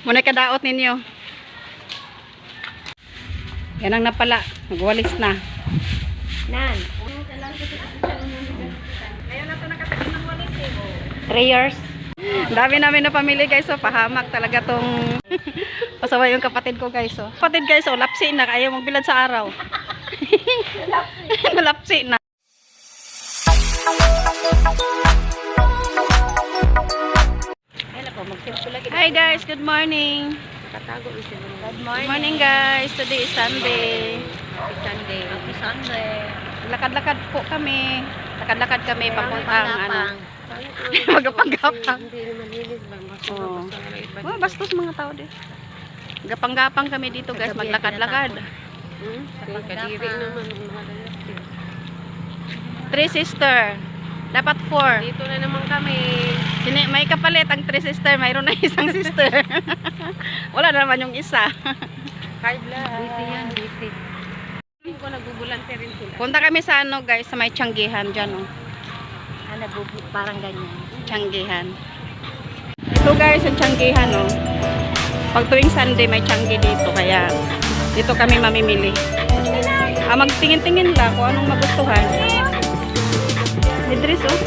Muna kadaot ninyo. Yan ang napala. Nagwalis na. Nan. Ngayon na ito nakatagal ng walis eh. 3 years. Dami namin na pamili guys. So, pahamak talaga tong pasaway yung kapatid ko guys. So. Kapatid guys, so, lapsi na. Ayaw magbilad sa araw. Lapsi na. Hi guys, good morning. Good morning guys. Today is Sunday. Happy Sunday. Lakad-lakad po kami. Lakad-lakad kami papuntang ano. Magapang-gapang. Hindi naman linis ba? Oh, bastos mga tao din. Gapang-gapang kami dito guys, maglakad-lakad. Kadiri naman ang mga lalaki. 3 sister. Dapat 4. Dito na naman kami. May kapalit ang 3 sister, mayroon na isang sister. Wala na naman yung isa. Hard lang. Busy yan, busy. Hindi ko nagbubulante rin sila. Punta kami sa ano guys, sa may Tianggihan dyan oh. Parang ganyan. Tianggihan. Ito guys, ang Tianggihan oh. Pag tuwing Sunday may Tianggi dito, kaya dito kami mamimili. Magtingin-tingin lang kung anong magustuhan. Idris oh.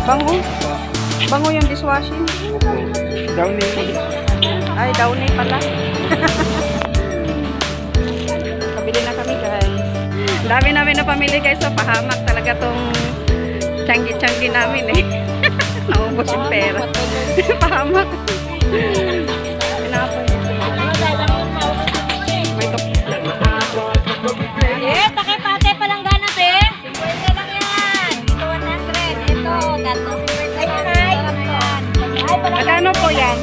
Bango. Bango yung dishwashing. Downy. Ay, Downy pala. Kabili na kami guys. Dami namin na pamili guys. So, pahamak talaga tong Tianggi-tianggi namin eh. Naubos yung pera. Pahamak. Pakipate palang ganas eh. 50 lang yan. Ito 100. Ito, gatong 50 yan. Magkano po yan?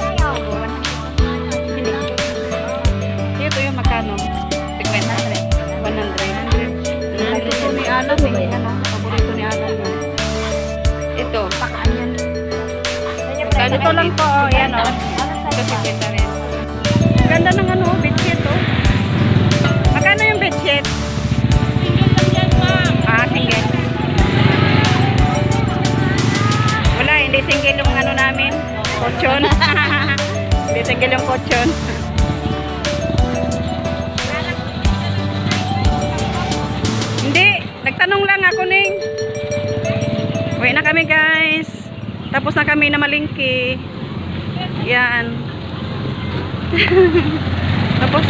Ito yung magkano? 100. 100. Paborito ni Alan eh. Ano? Paborito ni Alan yun. Ito. Ganito lang po. Yan o. Ito 50 rin. Ganda ng ano, bedsheet o. Magkano yung bedsheet? Single lang yan, ma'am. Ah, single. Wala, hindi single yung ano namin. Kotsyon. Hindi single yung kotsyon. Hindi, nagtanong lang ako ning. Uwi na kami guys. Tapos na kami na malingki. Yan. Tapos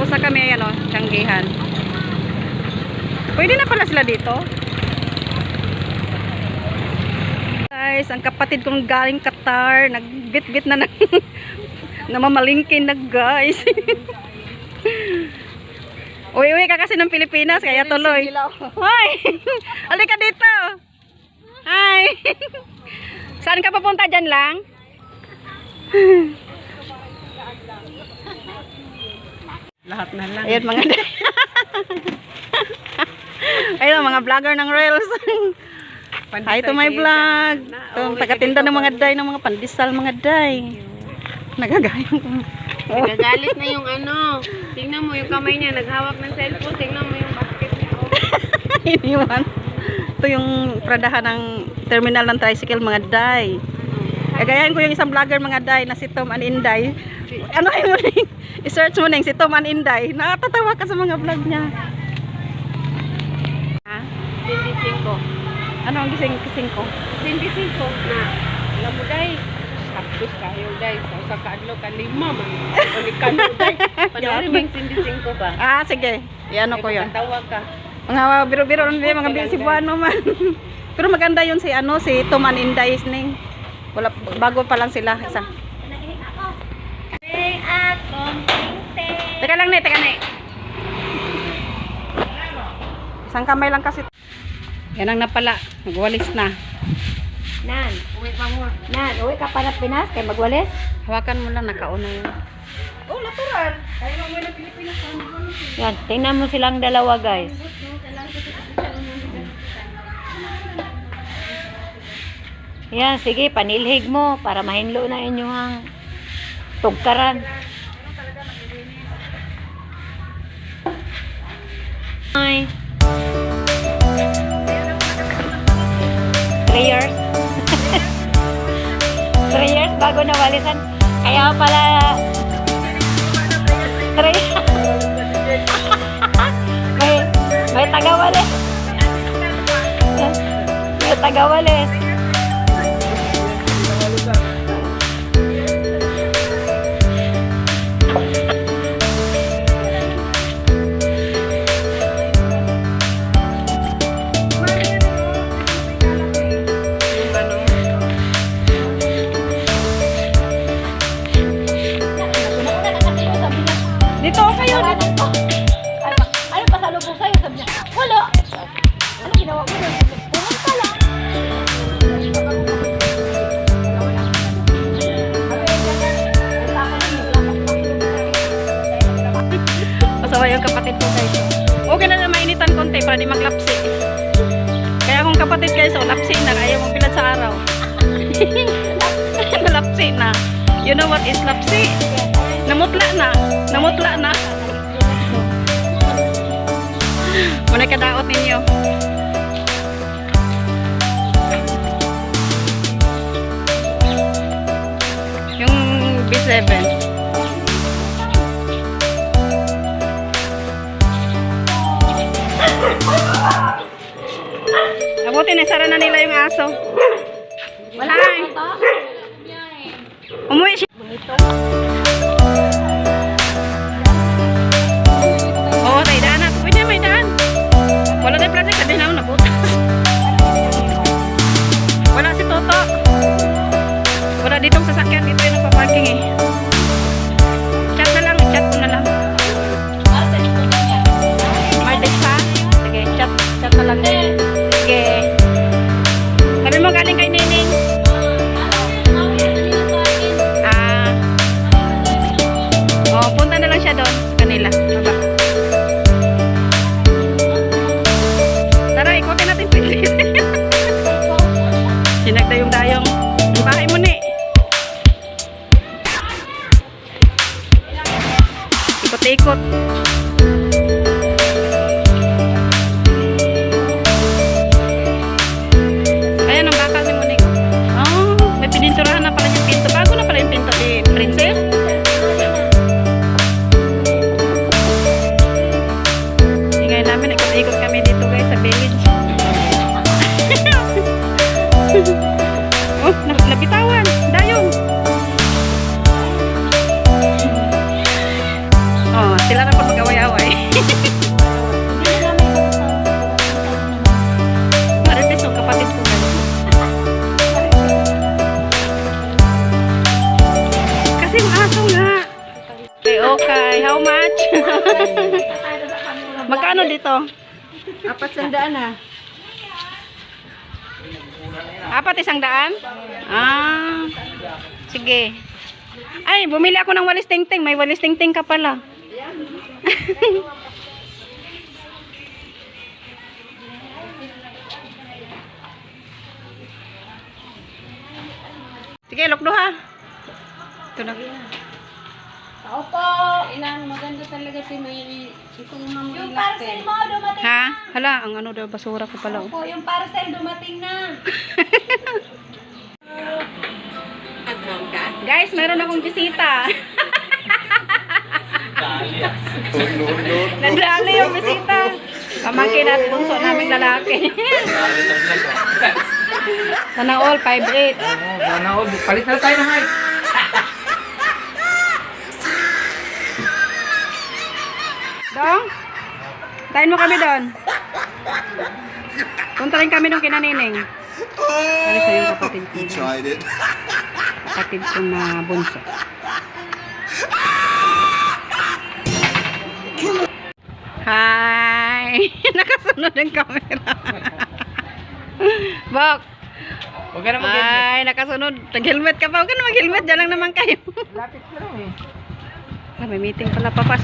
na kami ayan o, Tianggihan. Pwede na pala sila dito. Guys, ang kapatid kong galing Qatar, nagbit-bit na namamalingkin na guys. Uwi-uwi ka kasi ng Pilipinas, kaya tuloy. Hoy! Halika dito! Hi! Saan ka papunta dyan lang? Lahat na lang. Ayun mga ayun mga vlogger ng Reels. Hi to my vlog. Ito, tagatinda ng mga day, ng mga pandesal mga day. Nagagayang ko. Nagagalit na yung ano. Tingnan mo yung kamay niya, naghawak ng cellphone. Tingnan mo yung basket niya. Iniwan. Ito yung pradahan ng terminal ng tricycle mga day. Kagayahin ko yung isang vlogger mga day na si Tom and Inday. Ano kayo mo rin? I-search mo rin si Tom and Inday. Nakatatawa ka sa mga vlog niya. Ha? Cindy 5. Ano ang gising ko? Cindy 5 na. Alam mo day, tapos kayo day. Sa kaadlo ka 5 man. Ulit ka no day. Panoorin mo yung Cindy 5 ba? Ah, sige. Iano ko yun. Tawag ka. Mga biro-biro lang din, mga Cebuano man. Pero maganda yun si ano, si Tom and Inday ning. Wala, bago pa lang sila. Isa. Teka lang na, teka na. Isang kamay lang kasi. Yan ang napala. Nagwalis na. Nan, uwi pa mo. Nan, uwi ka pa na Pinas kay magwalis? Hawakan mo lang, nakauna yun. Oh, natural. Tayo mo na Pilipinas. Yan, tingnan mo silang dalawa, guys. Yan, sige, panilhig mo para mahinlo na inyong tugkaran. Hi. 3 years. 3 years bago nawalisan. Kaya pala 3. may tagawalis. May tagawalis. Dito kayo. Ano pa sa lubong sa'yo? Sabi niya, wala. Ano ginawa mo doon? Pumunta lang. Masawa yung kapatid ko guys. Okay na mainitan konti para di maglapsi. Kaya kung kapatid guys, lapsi na. Ayaw mong pilat sa araw. Lapsi na. You know what is lapsi? Namutla na. Namutla na. Muna kadaot ninyo. Yung B7. Abuti na, sara na nila yung aso. Wala. Umuwi siya. Oo, tayo daan na. Pwede may daan. Wala tayo plastic. Sabi na ako nabutas. Wala si Toto. Wala ditong sasakyan. Dito yung nagpa-parking eh. Chat na lang. Chat ko na lang. Martes pa? Sige, chat. Chat na lang. Sige. Sabi mo galing kay Nining. Oh, punta na lang siya doon sa kanila. Baba. Tara, ikutin natin. Sinagdayong-dayong. Ang bahay mo ni. Ikot-ikot. Ayan ang bakal ni Muning. Oh, may pininturahan na pala yung pinto. Bago na pala yung pinto ni Princess. Ngayon namin, ikot-ikot kami dito guys sa village. Oh, nabitawan. Dayong. Oh, sila na pa mag-away-away. Marites yung kapatid ko guys. Kasi yung aso nga. Okay, how much? Magkano dito? 400 na. 400? Ah, sige. Ay, bumili ako ng walis tingting. May walis tingting ka pala. Sige, lokdo ha. Ito na. Tao po. Ilan, maganda talaga si may itong mga Yung parcel mo, dumating Ha? Hala, ang ano daw, basura ko pala. Oh. po. Yung parcel, dumating na. Guys, meron akong bisita. Nadrali yung bisita. Pamangkin natin bunso naming lalaki. Sana all, 5'8". Sana all. Palit na tayo na height. Dong? Tayin mo kami doon. Punta rin kami nung kinanining. Alis na yung kapatid ko. You tried it. Kapatid ko na bunso. Hi! Nakasunod ang camera. Bok! Huwag ka na mag-helmet. Ay, nakasunod. Tag-helmet ka pa. Huwag ka na mag-helmet. Diyan lang naman kayo. Lapit ka lang eh. May meeting pala, Papa.